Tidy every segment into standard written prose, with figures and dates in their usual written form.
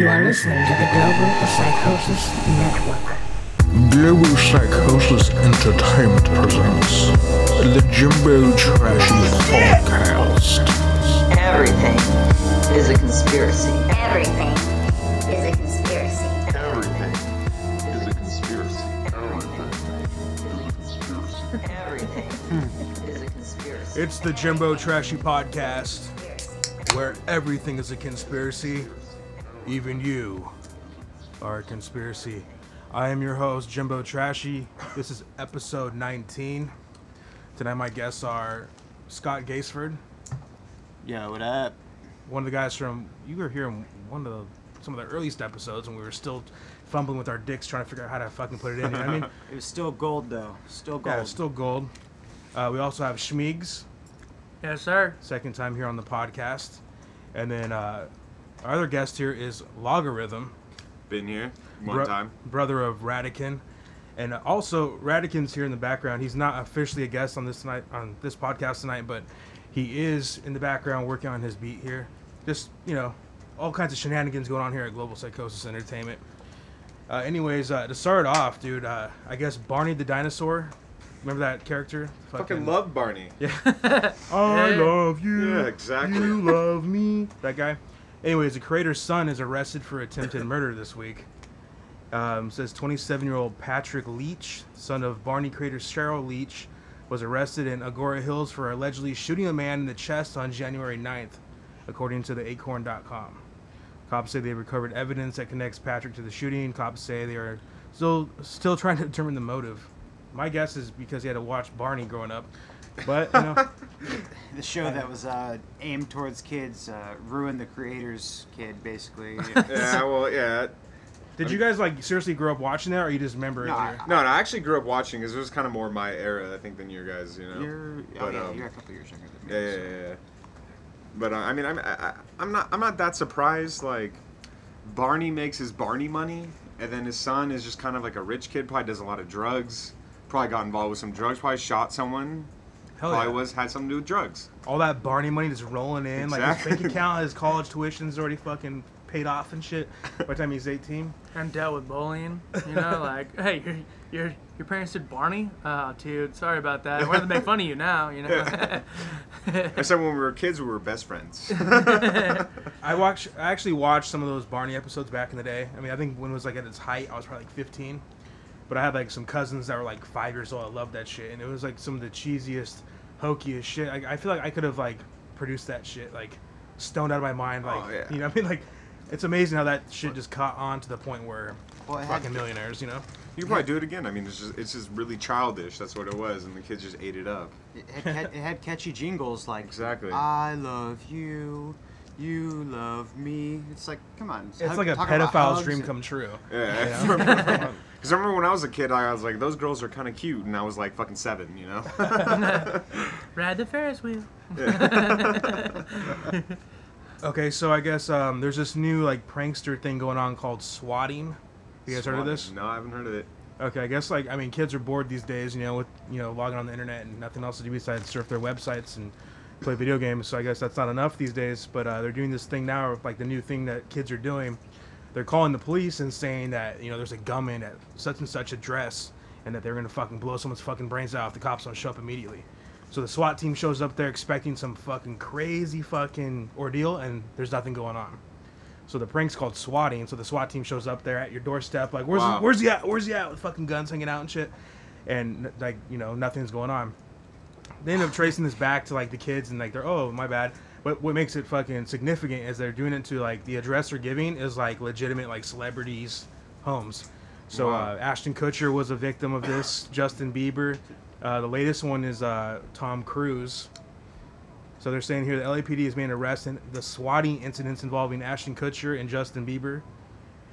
You are listening to the Global Psychosis Network. Global Psychosis Entertainment presents the Jimbo Trashy Podcast. Everything is a conspiracy. Everything is a conspiracy. Everything is a conspiracy. Everything is a conspiracy. It's the Jimbo Trashy Podcast, where everything is a conspiracy. Even you are a conspiracy. I am your host, Jimbo Trashy. This is episode 19. Tonight my guests are Scott Gaisford. Yo, what up? One of the guys from, you were here in some of the earliest episodes when we were still fumbling with our dicks trying to figure out how to fucking put it in. You know what I mean? It was still gold, though. Still gold. Yeah, still gold. We also have Schmeegs. Yes, sir. Second time here on the podcast. And then our other guest here is Logarithm. Been here one time. Brother of Radican. And also, Radican's here in the background. He's not officially a guest on this podcast tonight, but he is in the background working on his beat here. Just, all kinds of shenanigans going on here at Global Psychosis Entertainment. Anyways, to start off, dude, I guess Barney the Dinosaur. Remember that character? Fucking love Barney. Yeah. I love you. Yeah, exactly. You love me. That guy. Anyways, the creator's son is arrested for attempted murder this week. Says 27-year-old Patrick Leach, son of Barney creator Cheryl Leach, was arrested in Agora Hills for allegedly shooting a man in the chest on January 9th, according to the acorn.com. Cops say they recovered evidence that connects Patrick to the shooting. Cops say they are still trying to determine the motive. My guess is because he had to watch Barney growing up. But, the show that was aimed towards kids ruined the creator's kid, basically. Yeah, well, yeah. Did you guys, seriously grow up watching that, or you just remember it here? No, I actually grew up watching, because it was kind of more my era, I think, than your guys, You're a couple years younger than me. Yeah. But, I'm not that surprised, Barney makes his Barney money, and then his son is just kind of like a rich kid, probably does a lot of drugs, probably got involved with some drugs, probably shot someone. Hell yeah. Had something to do with drugs. All that Barney money just rolling in. Exactly. His bank account, his college tuition's already fucking paid off and shit by the time he's 18. And dealt with bullying. Hey, your parents did Barney? Oh, dude, sorry about that. I wanted to make fun of you now, Yeah. I said when we were kids, we were best friends. I actually watched some of those Barney episodes back in the day. I mean, I think when it was at its height, I was probably 15. But I had some cousins that were 5 years old. I loved that shit. And it was some of the cheesiest, hokiest shit. I feel like I could have produced that shit, stoned out of my mind. Yeah. You know what I mean? It's amazing how that shit just caught on to the point where fucking millionaires, You could probably do it again. I mean, it's just really childish. That's what it was. And the kids just ate it up. It had catchy jingles like, exactly. I love you. You love me. It's come on. It's like a pedophile's dream come true. Yeah. Because I remember when I was a kid, I was like, those girls are kind of cute. And I was fucking 7, Ride the Ferris wheel. Yeah. Okay, so I guess there's this new prankster thing going on called Swatting. You guys heard of this? No, I haven't heard of it. Okay, I guess kids are bored these days, with logging on the internet and nothing else to do besides surf their websites and play video games. So I guess that's not enough these days. But they're doing this thing now, the new thing that kids are doing. They're calling the police and saying that there's a gunman at such and such address, and that they're gonna fucking blow someone's fucking brains out if the cops don't show up immediately. So the SWAT team shows up there expecting some fucking crazy fucking ordeal, and there's nothing going on. So the prank's called swatting. So the SWAT team shows up there at your doorstep, where's he at? Where's he at? With fucking guns hanging out and shit, and nothing's going on. They end up tracing this back to the kids, and they're, oh, my bad. But what makes it fucking significant is they're doing it to the address they're giving is legitimate celebrities' homes. So Wow. Ashton Kutcher was a victim of this. Justin Bieber. The latest one is Tom Cruise. So they're saying here the LAPD has made an arrest in the swatting incidents involving Ashton Kutcher and Justin Bieber,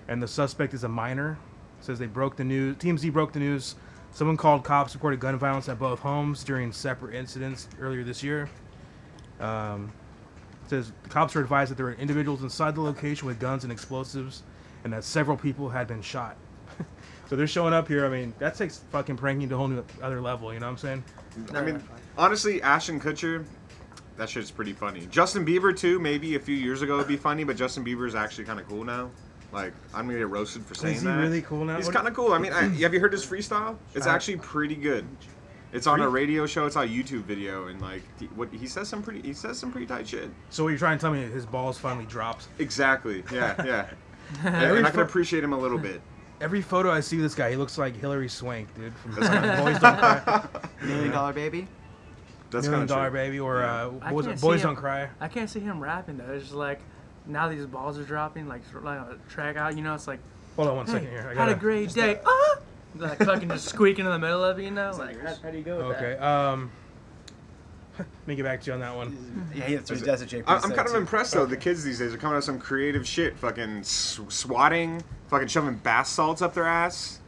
and the suspect is a minor. It says they broke the news. TMZ broke the news. Someone called cops reported gun violence at both homes during separate incidents earlier this year. It says the cops were advised that there were individuals inside the location with guns and explosives, and that several people had been shot. So they're showing up here. I mean, that takes fucking pranking to a whole new other level. You know what I'm saying? I mean, honestly, Ashton Kutcher, that shit's pretty funny. Justin Bieber, too, maybe a few years ago would be funny, but Justin Bieber is actually kind of cool now. Like, I'm gonna get roasted for saying Is he that. really cool now? He's kind of cool. I mean, have you heard his freestyle? It's actually pretty good. It's on a radio show. It's on a YouTube video, and like, he says some pretty tight shit. So what you're trying to tell me is his balls finally dropped? Exactly. Yeah. And I can appreciate him a little bit. Every photo I see of this guy, he looks like Hillary Swank, dude. From Boys Don't Cry. $1 Million Baby. That's $1 Million kinda true. Baby, or I what was can't it? see Boys him- Don't Cry. I can't see him rapping though. It's just like now these balls are dropping, like a track out. You know, it's like. Hold on one Hey, second here. I had a gotta. great day. Like fucking just squeaking in the middle of it, you know? Like, how do you go with Okay. that? Let me get back to you on that one. Yeah, that's what JP I'm said, kind of too. impressed though. The kids these days are coming out with some creative shit. Fucking swatting, fucking shoving bath salts up their ass.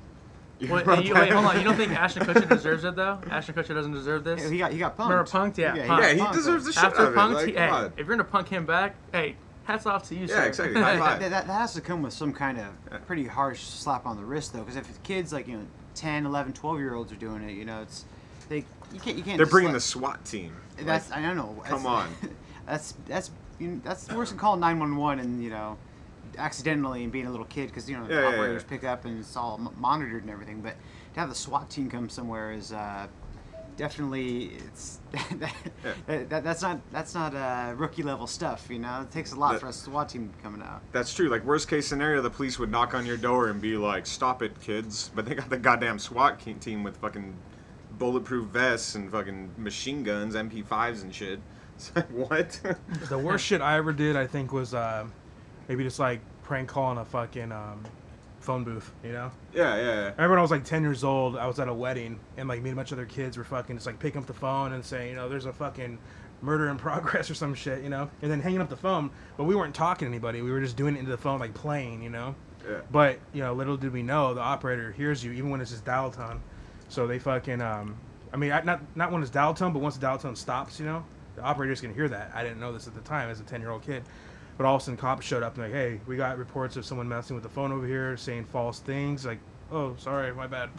Wait, hold on. You don't think Ashton Kutcher deserves it though? Ashton Kutcher doesn't deserve this. He got punked. Remember punked? Yeah, Yeah, punked. Yeah, he Punked. deserves the shit After out of it. punked, Like, hey, come on. if you're gonna punk him back, hey, hats off to you, sir. Yeah, exactly. High five. That has to come with some kind of pretty harsh slap on the wrist, though, because if kids like 10, 11, 12-year-olds are doing it, you can't. They're just bringing let- the SWAT team. That's I don't know. Come on. That's that's worse than calling 911 and accidentally and being a little kid because yeah, operators yeah. pick up and it's all monitored and everything. But to have the SWAT team come somewhere is definitely that's not rookie level stuff. It takes a lot for a SWAT team coming out. That's true. Like, worst case scenario, the police would knock on your door and be like, "Stop it, kids!" But they got the goddamn SWAT team with fucking bulletproof vests and fucking machine guns, MP5s and shit. It's like, what? The worst shit I ever did, I think, was maybe just like prank calling a fucking phone booth, Yeah. I remember when I was like 10 years old, I was at a wedding, and like me and a bunch of other kids were fucking just like picking up the phone and saying, there's a fucking murder in progress or some shit, and then hanging up the phone. But we weren't talking to anybody. We were just doing it into the phone, like playing, Yeah. But, little did we know, the operator hears you, even when it's just dial tone. So they fucking, not when it's dial tone, but once the dial tone stops, the operator's can hear that. I didn't know this at the time as a 10-year-old kid. But all of a sudden, cops showed up and like, hey, we got reports of someone messing with the phone over here, saying false things. Like, oh, sorry, my bad.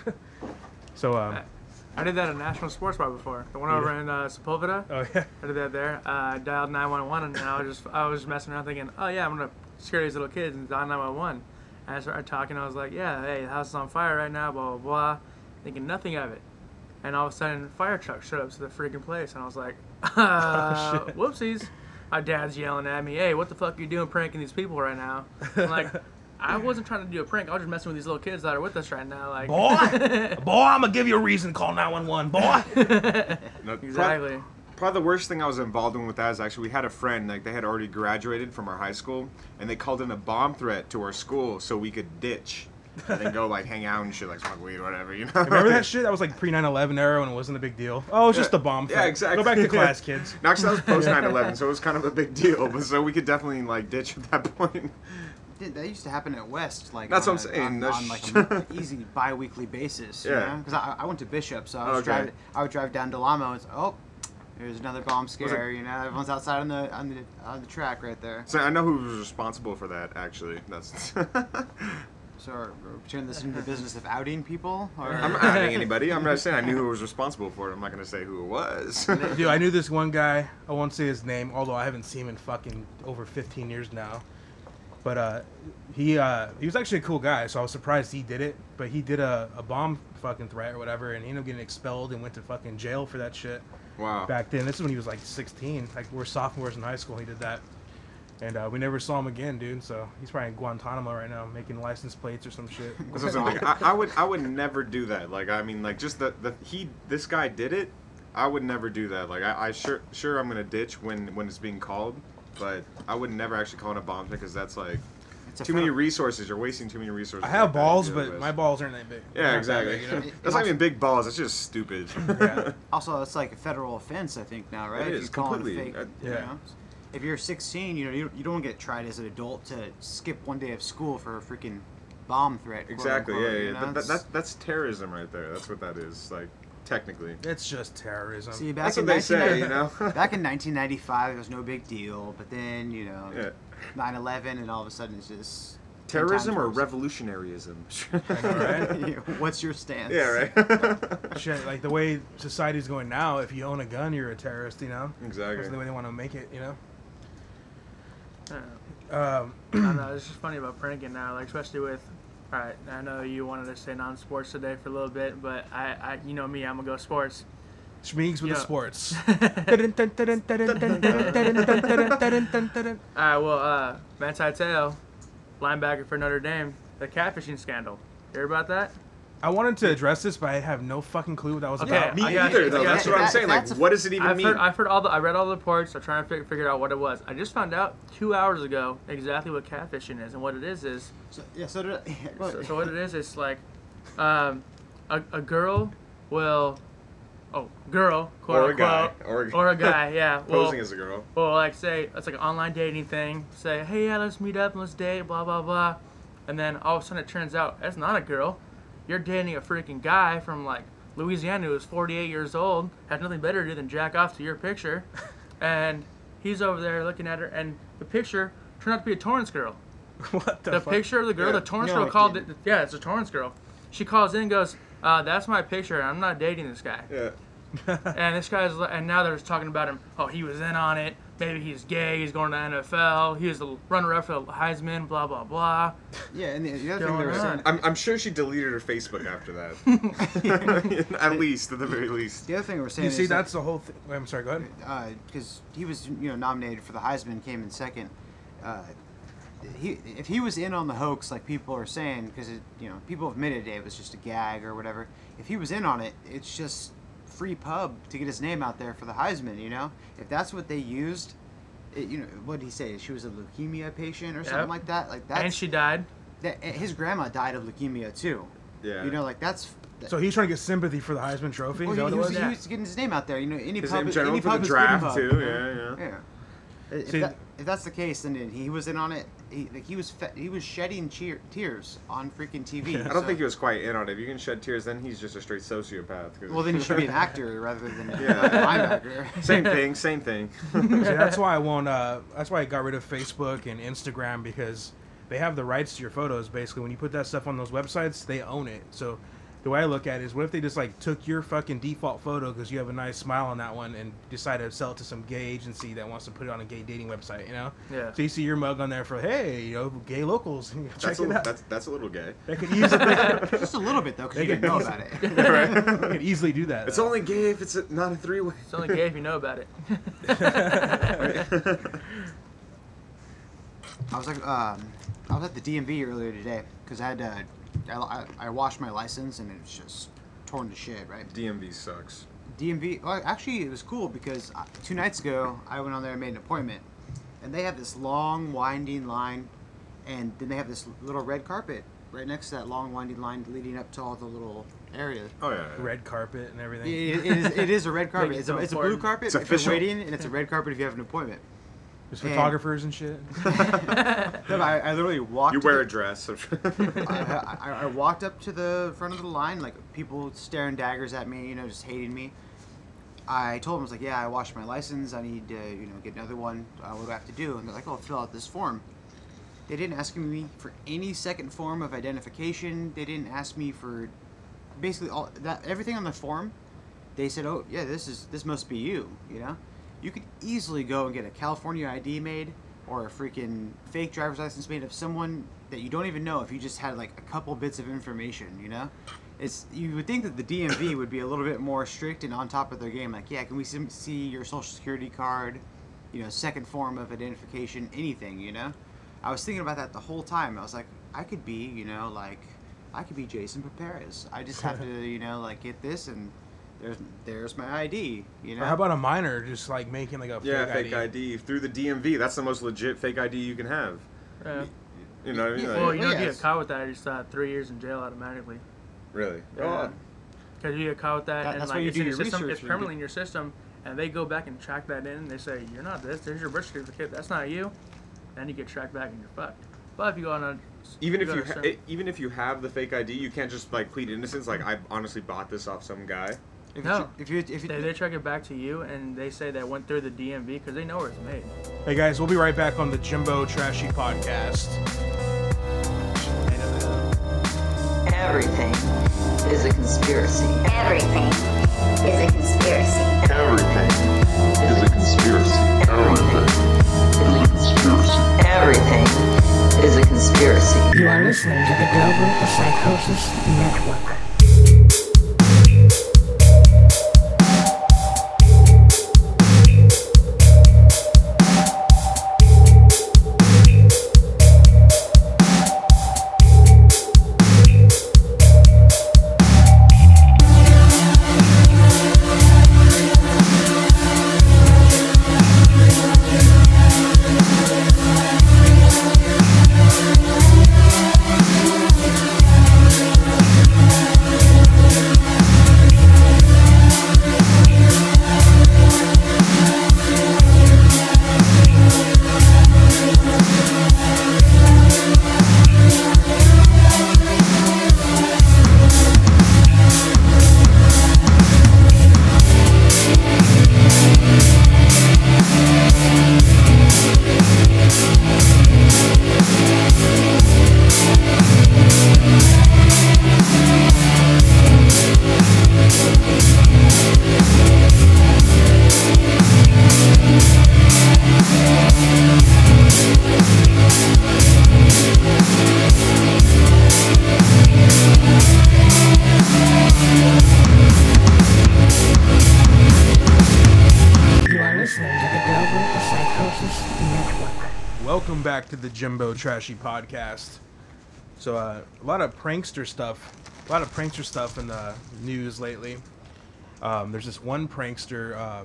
So, I did that at National Sports Bar before. The one over in Sepulveda. oh yeah. I did that there. I dialed 911 and I was just messing around thinking, oh yeah, I'm gonna scare these little kids and dial 911. And I started talking. I was like, yeah, hey, the house is on fire right now, blah blah blah, thinking nothing of it. And all of a sudden, a fire truck showed up to the freaking place, and I was like, shit. whoopsies. My dad's yelling at me, hey, what the fuck are you doing pranking these people right now? I'm like, I wasn't trying to do a prank. I was just messing with these little kids that are with us right now. Like, Boy, I'm gonna give you a reason to call 911, boy. No, exactly. Probably the worst thing I was involved in with that is actually we had a friend, like they had already graduated from our high school, and they called in a bomb threat to our school so we could ditch and then go like hang out and shit, like smoke weed or whatever, Remember that shit? That was like pre 9/11 era when it wasn't a big deal. Oh, it was just a bomb threat. Yeah, exactly. Go back to class, kids. No, actually, that was post 9/11, so it was kind of a big deal. But so we could definitely like ditch at that point. That used to happen at West, like That's on what I'm a- saying. on like an easy bi-weekly basis. Yeah. Because I went to Bishop, so I was Okay. I would drive down to Lamo and oh, there's another bomb scare. Everyone's outside on the track right there. So I know who was responsible for that. Actually, that's. So are we turning this into the business of outing people? Or? I'm not outing anybody. I'm not saying I knew who was responsible for it. I'm not going to say who it was. Dude, I knew this one guy. I won't say his name, although I haven't seen him in fucking over 15 years now. But he was actually a cool guy, so I was surprised he did it. But he did a bomb fucking threat or whatever, and he ended up getting expelled and went to fucking jail for that shit. Wow. Back then, this is when he was like 16. Like we're sophomores in high school. He did that, and we never saw him again, dude. So he's probably in Guantanamo right now, making license plates or some shit. That's what I'm thinking. I would never do that. Like I mean, like just this guy did it. I would never do that. Like I sure I'm gonna ditch when it's being called, but I would never actually call it a bomb because that's like too many resources. You're wasting too many resources. I have like that balls, to deal but with. my balls aren't that big. Yeah, exactly. That's not even big balls. That's just stupid. Yeah. Also, it's like a federal offense, I think now, right? It If is, you call it completely. fake, Yeah. If you're 16, you don't get tried as an adult to skip one day of school for a freaking bomb threat. quote Exactly. unquote, Yeah. That's terrorism right there. That's what that is. Like technically. It's just terrorism. See, back That's in what they say, 1990 back in 1995, it was no big deal. But then, Yeah. 9/11, and all of a sudden it's just 10 Terrorism times or worse. revolutionaryism? What's your stance? Yeah, right. Shit, like the way society's going now, if you own a gun, you're a terrorist, Exactly. That's the way they want to make it, Yeah. I don't know. It's just funny about pranking now, like especially with. All right, I know you wanted to say non-sports today for a little bit, but I you know me, I'm gonna go sports. Schmeegs with the sports. All right, well, Manti Te'o, linebacker for Notre Dame, the catfishing scandal. You heard about that? I wanted to address this, but I have no fucking clue what that was Okay, about. Me either, though. That's what I'm saying. Like, what does it even mean? I read all the reports. I'm trying to figure out what it was. I just found out 2 hours ago exactly what catfishing is, and what it is. So what it is, it's like, a girl will, girl, quote unquote, or a guy, yeah, Posing as a girl. Well, like say it's like an online dating thing. Say, hey, yeah, let's meet up and let's date, blah blah blah, and then all of a sudden it turns out that's not a girl. You're dating a freaking guy from like Louisiana who's 48 years old, has nothing better to do than jack off to your picture, and he's over there looking at her, and the picture turned out to be a Torrance girl. What the The fuck? picture of the girl, Yeah. the Torrance No, girl it called didn't. it. Yeah, it's a Torrance girl. She calls in and goes, that's my picture, and I'm not dating this guy. Yeah. And this guy's, and now they're just talking about him. Oh, he was in on it. Maybe he's gay. He's going to NFL. He was the runner-up for the Heisman. Blah blah blah. Yeah, and the other thing they were saying, I'm sure she deleted her Facebook after that. At least, at the very least. the other thing we're saying You see, is that, that's the whole thing. I'm sorry, go ahead. because he was nominated for the Heisman, came in second. If he was in on the hoax, like people are saying, because people have admitted it was just a gag or whatever. If he was in on it, it's just free pub to get his name out there for the Heisman. If that's what they used, what did he say? She was a leukemia patient or something like that. Like that. And she died. His grandma died of leukemia too. Yeah. Like that's. So he's trying to get sympathy for the Heisman Trophy? Well, Is that what it was? he was getting his name out there. Any His pub, name general any for pub the is good draft pub, too. Yeah. Yeah. See- If that's the case, then he was in on it. He was shedding tears on freaking TV. I don't think he was quite in on it. If you can shed tears, then he's just a straight sociopath. 'Cause- Well, then he should be an actor rather than a Yeah. linebacker. Same thing. See, that's why I won't. That's why I got rid of Facebook and Instagram, because they have the rights to your photos. Basically, when you put that stuff on those websites, they own it. So the way I look at it is, what if they just like took your fucking default photo because you have a nice smile on that one and decide to sell it to some gay agency that wants to put it on a gay dating website? Yeah. So you see your mug on there for, hey, gay locals. Check it out. That's a little gay. They could easily, Just a little bit though, because you They didn't know could- about it. they could easily do that. It's though. only gay if it's not a three-way. It's only gay if you know about it. I was at the DMV earlier today because I had I washed my license and it was just torn to shit, right? DMV sucks. DMV. Well, actually, it was cool because 2 nights ago I went on there and made an appointment, and they have this long winding line, and then they have this little red carpet right next to that long winding line leading up to all the little areas. Oh yeah. Red carpet and everything. It is a red carpet. Think It's it's a important. blue carpet It's if official. you're waiting, and it's a red carpet if you have an appointment. There's photographers and shit. No, I literally walked. You to wear the- a dress. I walked up to the front of the line, like people staring daggers at me, just hating me. I told them, I was like, yeah, I washed my license. I need to, get another one. What do I have to do? And they're like, oh, fill out this form. They didn't ask me for any second form of identification. They didn't ask me for basically everything on the form. They said, oh, yeah, this must be you, You could easily go and get a California ID made or a freaking fake driver's license made of someone that you don't even know if you just had like a couple bits of information, You would think that the DMV would be a little bit more strict and on top of their game. Like, yeah, can we see your social security card, second form of identification, anything, I was thinking about that the whole time. I was like, I could be, I could be Jason Perez. I just have to, get this and there's my ID, Or how about a minor just like making like a fake ID through the DMV. That's the most legit fake ID you can have. Yeah. You know what I mean? Yeah. Well, Like, you don't yes. get caught with that. You just 3 years in jail automatically. really? Yeah. Because you get caught with that, and That's like why you it's do in your your system. research It's when you permanently in your system, and they go back and track that in. They say you're not this. There's your birth certificate. That's not you. And you get tracked back, and you're fucked. But if you go on a Even if go you to certain- even if you have the fake ID, you can't just like plead innocence. Like I honestly bought this off some guy. If you they track it back to you, and they say that went through the DMV because they know where it's made. Hey guys, we'll be right back on the Jimbo Trashy podcast. Everything is a conspiracy. Everything is a conspiracy. Everything is a conspiracy. Everything is a conspiracy. Everything conspiracy. You are listening to the Global Psychosis Network. Welcome back to the Jimbo Trashy podcast. So a lot of prankster stuff in the news lately. There's this one prankster.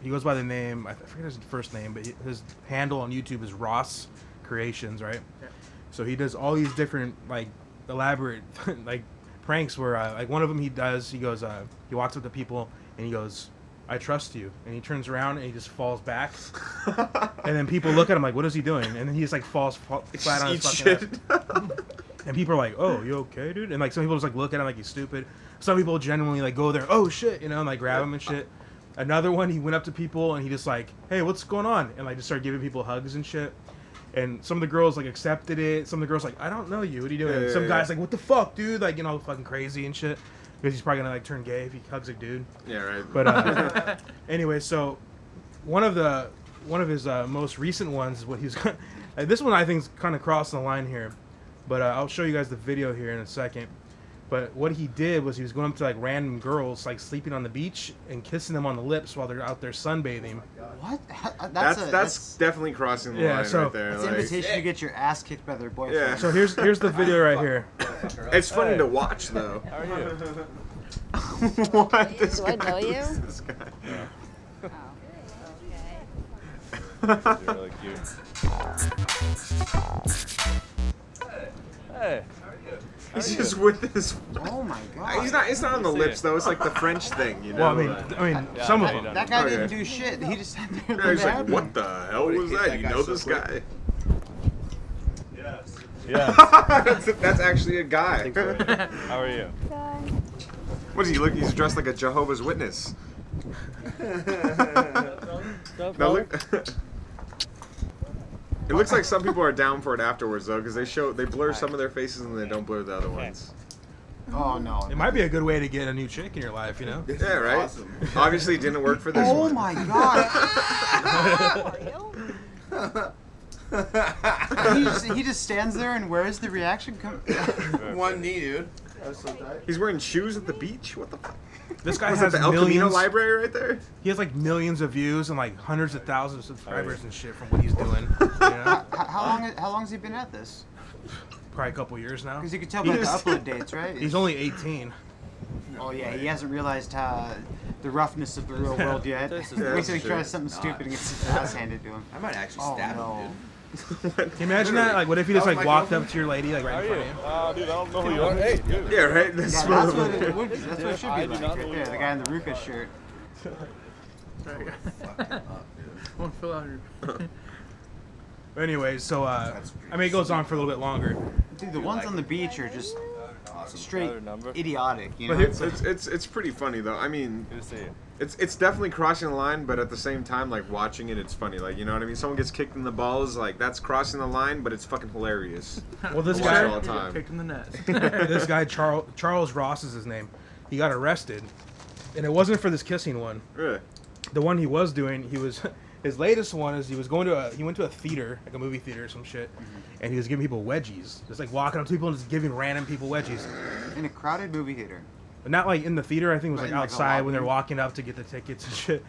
He goes by the name, I forget his first name, but his handle on YouTube is Ross Creations, right? Yeah. So he does all these different like elaborate like pranks where like one of them he goes he walks up to people and he goes, "I trust you," and he turns around and he just falls back, and then people look at him like, "What is he doing?" And then he just like falls flat on his fucking ass. And people are like, "Oh, you okay, dude?" And like some people just like look at him like he's stupid. Some people genuinely like go there, "Oh shit," you know, and like grab him and shit. Another one, he went up to people and he just like, "Hey, what's going on?" And like just started giving people hugs and shit. And some of the girls like accepted it. Some of the girls like, "I don't know you. What are you doing?" Some guys like, "What the fuck, dude?" Like, you know, fucking crazy and shit. Because he's probably gonna like turn gay if he hugs a dude. Yeah, right. But anyway, so one of his most recent ones is what he's. This one I think is kind of crossing the line here, but I'll show you guys the video here in a second. But what he did was he was going up to like random girls like sleeping on the beach and kissing them on the lips while they're out there sunbathing. What? That's definitely crossing the line right there. It's an invitation to get your ass kicked by their boyfriend. Yeah. So here's the video right here. It's funny to watch though. How are you? What? This Do I know you? This guy. Yeah. Oh, okay. You're really cute. Hey. He's just with his. Oh my god. It's not on the lips though. It's like the French thing, you know. Well, I mean, Yeah, some of them. That guy didn't do shit. He just sat there. Yeah, he's like, "What the hell was that? You know this guy?" Yes. Yeah. that's actually a guy. How are you? What does he look? He's dressed like a Jehovah's Witness. No, look. It looks like some people are down for it afterwards though, because they blur some of their faces and they don't blur the other ones. Oh no. It might be a good way to get a new chick in your life, you know? Yeah, right. Awesome. Obviously, it didn't work for this one. Oh my god. he just stands there, and where is the reaction come? One knee, dude. That's so tight. He's wearing shoes at the beach. What the fuck? This guy Was has that the El Camino millions. library right there? He has like millions of views and like hundreds of thousands of subscribers and shit from what he's doing. You know? How long has he been at this? Probably a couple years now. Because you can tell by the upload dates, right? He's only 18. Oh yeah, he hasn't realized the roughness of the real world yet. This is- Wait till he that's tries something stupid and gets his ass handed to him. I might actually Oh stab no. him, Can you imagine that? Like, what if you just like walked up to your lady like right in front of you? Dude, I don't know who you are. Hey, dude. Yeah, right. Yeah, that's what it would be. That's what it should be like right there. The guy in the Ruka shirt. Won't fill out your. Anyway, so I mean, it goes on for a little bit longer. Dude, the ones on the beach are just straight Another number? idiotic. You know. But it's pretty funny though. I mean, Good to see you. it's definitely crossing the line, but at the same time, like watching it, it's funny. Like, you know what I mean? Someone gets kicked in the balls, like that's crossing the line, but it's fucking hilarious. Well, this I watch it guy, all the time. Kicked in the net. this guy Charles Ross is his name. He got arrested, and it wasn't for this kissing one. Really? The one he was doing, he was His latest one is he went to a theater, like a movie theater or some shit, and he was giving people wedgies. Just like walking up to people and just giving random people wedgies. In a crowded movie theater. But not like in the theater. I think it was like Like a outside when they're lobby? walking up to get the tickets and shit.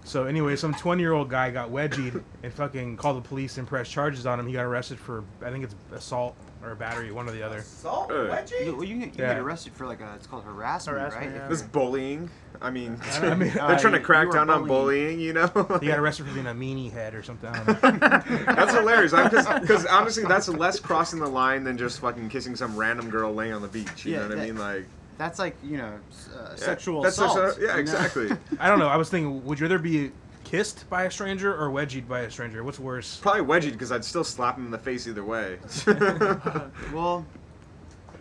So anyway, some 20-year-old guy got wedgied and fucking called the police and pressed charges on him. He got arrested for, I think it's assault or battery, one or the other. Salt? Uh, Wedgie? You Yeah. get arrested for like it's called harassment, Harassment, right? yeah. This bullying. I mean, I mean, they're trying to you crack were down on bullying. bullying, you know? He got arrested for being a meanie head or something. I don't know. That's hilarious. Because honestly, that's less crossing the line than just fucking kissing some random girl laying on the beach. You Yeah, know what I that- mean? Like, That's like sexual that's assault. yeah, you know? exactly. I don't know. I was thinking, would you rather be kissed by a stranger or wedgied by a stranger? What's worse? Probably wedgied because I'd still slap him in the face either way. Well,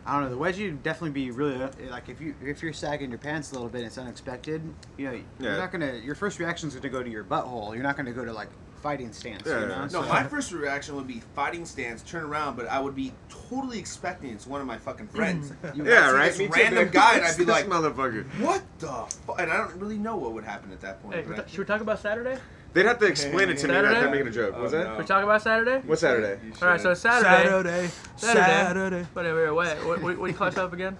I don't know. The wedgie would definitely be really like if you're sagging your pants a little bit, and it's unexpected. You know, Yeah. you're not gonna. Your first reaction is gonna go to your butthole. You're not gonna go to like fighting stance. Yeah, you know? yeah. No, So- my first reaction would be fighting stance, turn around, but I would be totally expecting it's one of my fucking friends. Yeah, I'd see right. This Me too, random man. guy, and I'd be This like, motherfucker. "What the fuck?" And I don't really know what would happen at that point. Hey, but should we talk about Saturday? They'd have to explain it to me. That Saturday? they're making a joke. What's that? no. We talk about Saturday? What's Saturday? All right, so Saturday. Saturday. Whatever. What do you call yourself again?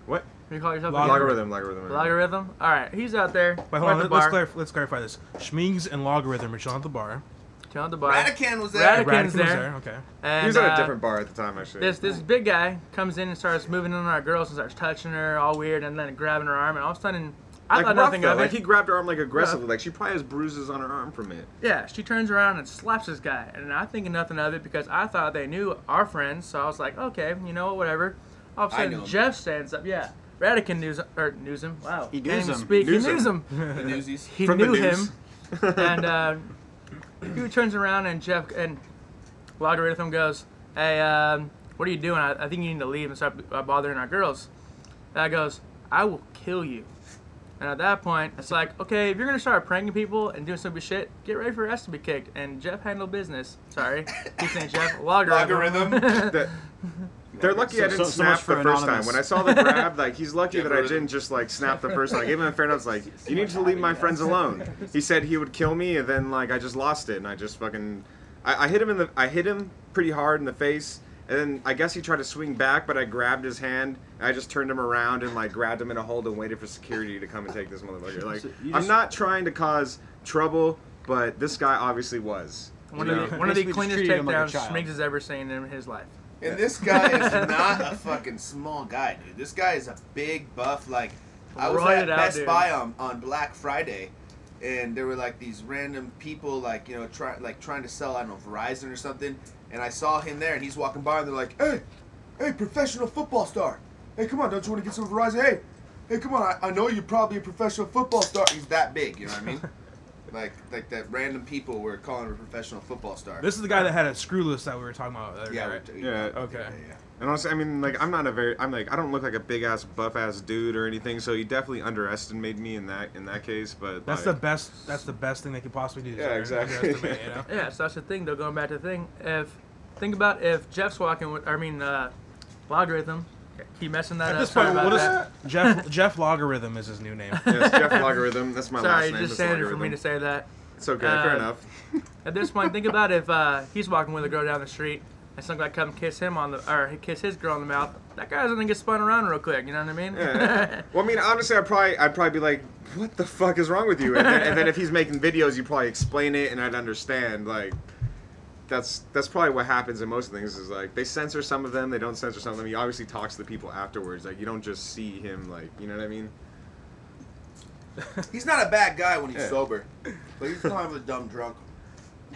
What? What do you call yourself? Logarithm. Logarithm. Logarithm. All right, he's out there. Wait, we're hold at on. the bar. Let's clarify this. Schmeegs and Logarithm are chilling at the bar. Chilling at the bar. Radican was there. Radican's Radican was there. Okay. And, He was at a different bar at the time, actually. This big guy comes in and starts moving on our girls and starts touching her all weird and then grabbing her arm and all of a sudden I like thought rough, nothing though. of it. Like he grabbed her arm like aggressively. Rough. Like she probably has bruises on her arm from it. Yeah, she turns around and slaps this guy, and I'm thinking nothing of it because I thought they knew our friends, so I was like, okay, you know what, whatever. All of a I knew sudden, him. Jeff stands up. Yeah, Radican knews him. Wow, He can't knews even him. speak. Knews he knews him. him. The Newsies. He From the knew news. him, and he turns around and Jeff and Logarithm goes, "Hey, what are you doing? I think you need to leave and stop bothering our girls." And I goes, "I will kill you." And at that point, it's like, okay, if you're gonna start pranking people and doing stupid shit, get ready for your ass to be kicked. And Jeff handled business. Sorry, keep saying Jeff. Logarithm. They're lucky I didn't so much snap for the first anonymous. time. When I saw the grab, like he's lucky that I Logarithm. didn't just like snap the first time. I gave him a fair enough. Like you need to leave my friends alone. He said he would kill me, and then like I just lost it, and I just fucking I hit him I hit him pretty hard in the face, and then I guess he tried to swing back, but I grabbed his hand. And I just turned him around and like grabbed him in a hold and waited for security to come and take this motherfucker. Like So you I'm just- not trying to cause trouble, but this guy obviously was. One you know? of the Basically cleanest just treated him like a takedowns child. Schmeegs has ever seen in his life. And this guy is not a fucking small guy, dude. This guy is a big buff. Like, I was Roided at out, Best dude. Buy on Black Friday, and there were like these random people, like trying to sell, I don't know, Verizon or something. And I saw him there, and he's walking by, and they're like, "Hey, professional football star. Hey, come on, don't you want to get some Verizon? Hey, come on. I know you're probably a professional football star." He's that big, you know what I mean? Like that random people were calling him a professional football star. This is the guy that had a screw loose that we were talking about earlier, Yeah, right? Yeah. Okay. And honestly, I mean, like, I'm like, I don't look like a big ass, buff ass dude or anything. So he definitely underestimated me in that case. But That's like, the best. That's the best thing they could possibly do. Yeah, exactly. Underestimate, you know? Yeah, so that's the thing, though, going back to the thing. Think about if Jeff's walking with, Logarithm. Keep messing that At up. this Sorry point, about we'll that. just Jeff Logarithm is his new name. Yes, Jeff Logarithm. That's my last Sorry, name. just is standard for Logarithm. me to say that. It's okay. Fair Uh, enough. At this point, think about if he's walking with a girl down the street and some guy come kiss him kiss his girl on the mouth. That guy's gonna get spun around real quick. You know what I mean? Yeah. Well, I mean, honestly, I'd probably be like, "What the fuck is wrong with you?" And then if he's making videos, you probably explain it, and I'd understand. Like, that's probably what happens in most things. Is like they censor some of them, they don't censor some of them. He obviously talks to the people afterwards. Like, you don't just see him. Like, you know what I mean? He's not a bad guy when he's Yeah. sober, but he's kind of a dumb drunk.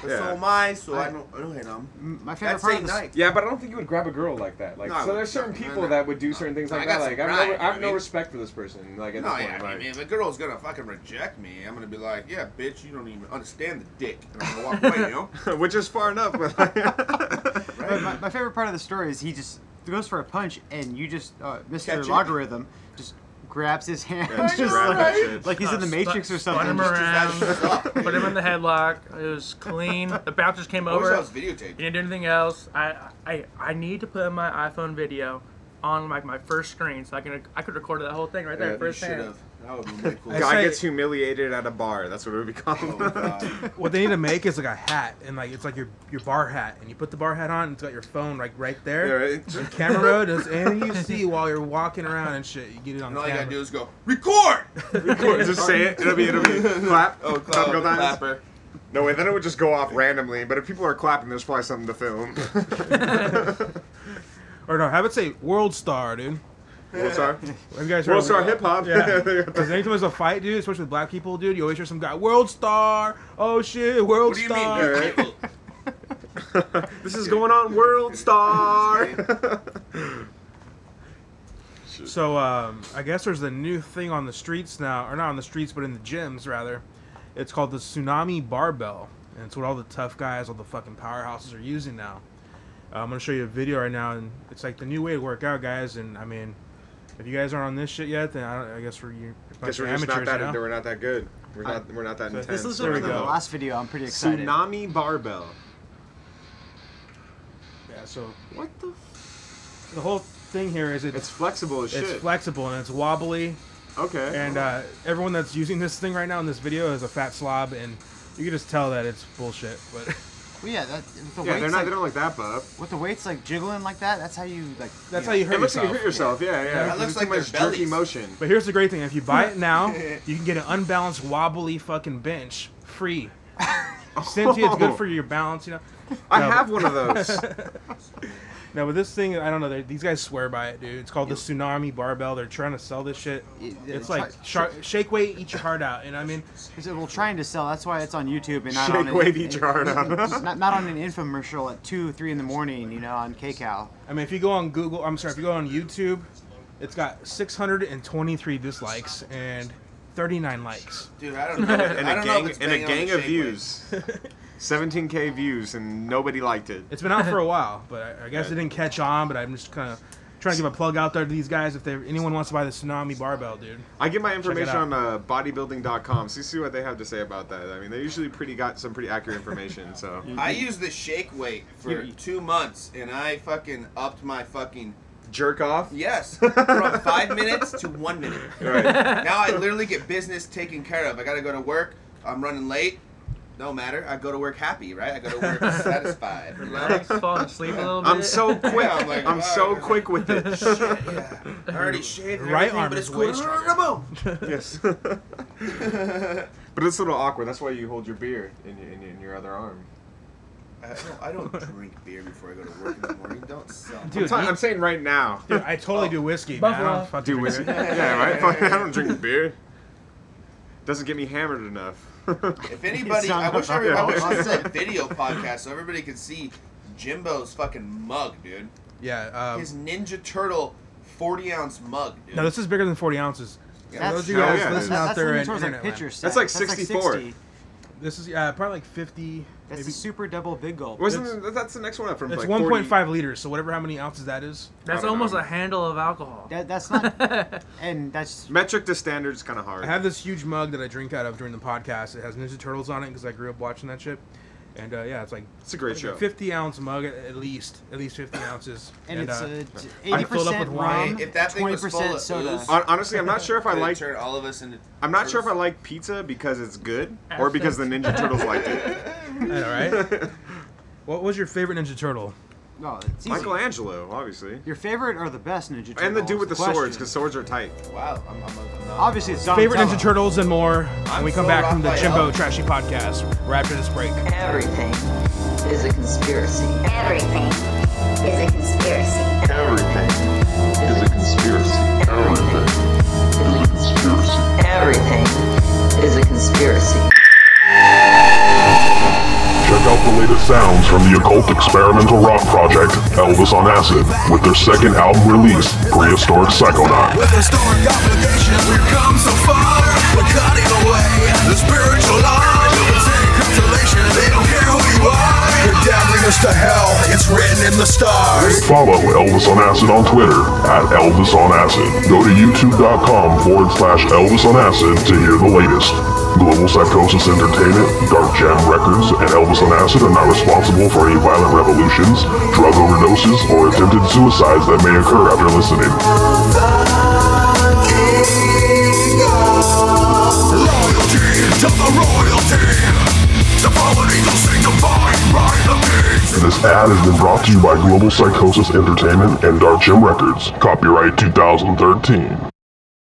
But Yeah. so am I, so I don't hit him. My favorite That's part St. of this, Night. Yeah, but I don't think you would grab a girl like that. Like, No, I so there's certain wouldn't. No, people no. that would do certain things No, like I got that. some Like, pride, I you know have what no I mean? respect for this person. Like, at No, this yeah, point, I like, mean, if a girl's gonna fucking reject me, I'm gonna be like, "Yeah, bitch, you don't even understand the dick," and I'm gonna walk away, you know? which is far enough. But like, but my favorite part of the story is he just goes for a punch, and you just Mr. Catch it. Logarithm just grabs his hand, Yeah, just just grab that shit. like he's in the Matrix or Spun something. him Just- around, That's up. put him in the headlock. It was clean. The bouncers came I wish over. I was He videotaped. didn't do anything else. I need to put in my iPhone video on like my first screen, so I could record that whole thing right there first Should hand. have. That would be really cool. Guy gets humiliated at a bar. That's what it would be called. Oh, God. What they need to make is like a hat, and like it's like your bar hat, and you put the bar hat on, and it's got your phone like right there. Yeah, right. And camera mode is anything you see while you're walking around and shit. You get it on And all camera. you gotta do is go, record! Just say it. It'll be clap. Oh, Couple times. clapper. No way. Then it would just go off randomly. But if people are clapping, there's probably something to film. Or no, have it say World Star, dude. World Star. Have you guys heard World of- Star Hip Hop. Yeah. Because anytime there's a fight, dude, especially with black people, dude, you always hear some guy, World Star. Oh shit, World What do you Star. mean? Right. People? This is going on World Star. So I guess there's a new thing on the streets now, or not on the streets, but in the gyms rather. It's called the Tsunami Barbell, and it's what all the tough guys, all the fucking powerhouses are using now. I'm gonna show you a video right now, and it's like the new way to work out, guys. And I mean, if you guys aren't on this shit yet, then I guess we're Guess we're just not that. We're not that good. We're not that intense. This is There we the go. last video. I'm pretty excited. Tsunami Barbell. Yeah. So What the? the whole thing here is It's flexible as shit. it's flexible and it's wobbly, Okay. and everyone that's using this thing right now in this video is a fat slob, and you can just tell that it's bullshit. But Well, yeah, the yeah, weights they don't like that buff. with the weights like jiggling like that. That's how you like. that's you how you hurt It looks like yourself. you hurt yourself. Yeah, yeah. That looks Too like much their jerky bellies. motion. But here's the great thing: if you buy it now, you can get an unbalanced, wobbly fucking bench free. Since it's good for your balance, you know. I No, have one of those. No, but this thing, I don't know. These guys swear by it, dude. It's called the Tsunami Barbell. They're trying to sell this shit. It's like shake weight, eat your heart out. And I mean, Well, trying to sell. That's why it's on YouTube and not on Shake weight, eat your heart out. not on an infomercial at 2, 3 in the morning. You know, on KCAL. I mean, if you go on Google, I'm sorry, if you go on YouTube, it's got 623 dislikes and 39 likes. Dude, I don't know. And I a don't know if gang, it's and a banging on gang the of shake views. 17K views, and nobody liked it. It's been out for a while, but I guess it didn't catch on. But I'm just kind of trying to give a plug out there to these guys if anyone wants to buy the Tsunami Barbell, dude. I get my information out. on bodybuilding.com. So you see what they have to say about that. I mean, they usually got some pretty accurate information. So I used the shake weight for 2 months, and I fucking upped my fucking jerk off. yes from 5 minutes to 1 minute. Right. Now I literally get business taken care of. I gotta go to work. I'm running late. No matter. I go to work happy, right? I go to work satisfied. Relax, falling asleep a little bit. I'm so quick. Yeah, I'm like, I'm so quick with it. Shit, yeah. I already shaved and Right everything, arm but is it's way cool. stronger. Yes. But it's a little awkward. That's why you hold your beer in your other arm. I don't drink beer before I go to work in the morning. Don't sell me. Dude, I'm saying right now. Dude, I totally do whiskey, man. I Buffalo. don't fucking Do drink whiskey. it. Yeah, right. Fuck, I don't drink beer. Doesn't get me hammered enough. If anybody, I wish I was a video podcast so everybody could see Jimbo's fucking mug, dude. Yeah. His Ninja Turtle 40-ounce mug, dude. No, this is bigger than 40 ounces. Yeah. For those of you Oh, guys yeah, listening dude. out there in towards like internet land, pitcher set. That's like 64. 60. this is probably like 50. That's maybe. a super double big gulp. That's the next one up from It's like 1.5 40. liters, so whatever how many ounces that is. That's I don't almost know. a handle of alcohol. That's not, and that's Metric to standard is kind of hard. I have this huge mug that I drink out of during the podcast. It has Ninja Turtles on it because I grew up watching that shit. And yeah, it's like It's a great show. 50-ounce mug at least 50 ounces. and it's I fill up with 80% wine. rum, If that thing was full 20% of soda. ooze, Honestly, I'm not sure if I could it like. turn all of us into. I'm not sure if I turtles? like pizza because it's good or because the Ninja Turtles liked it. I know, right? What was your favorite Ninja Turtle? No, it's easy. Michelangelo, obviously, Your favorite or the best Ninja Turtle? and the dude with the Question. swords because swords are tight. Wow, I'm not- Obviously, it's Favorite Donatello. Ninja Turtles and more. When we come so back from the Raphael. Jimbo Trashy podcast, right after this break. Everything is a conspiracy. Everything is a conspiracy. Everything is a conspiracy. Everything is a conspiracy. Everything is a conspiracy. Check out the latest sounds from the occult experimental rock project Elvis on Acid with their second album release, Prehistoric Psychonaut. With historic obligations, we've come so far. We're cutting away the spiritual line. Take consolation, they don't care who you are. We're dabbling us to hell, it's written in the stars. Follow Elvis on Acid on Twitter @Elvis on Acid. Go to youtube.com/Elvis on Acid to hear the latest. Global Psychosis Entertainment, Dark Jam Records, and Elvis on Acid are not responsible for any violent revolutions, drug overdoses, or attempted suicides that may occur after listening. Loyalty to the royalty. The fallen eagles sing divine right of kings. This ad has been brought to you by Global Psychosis Entertainment and Dark Jam Records. Copyright 2013.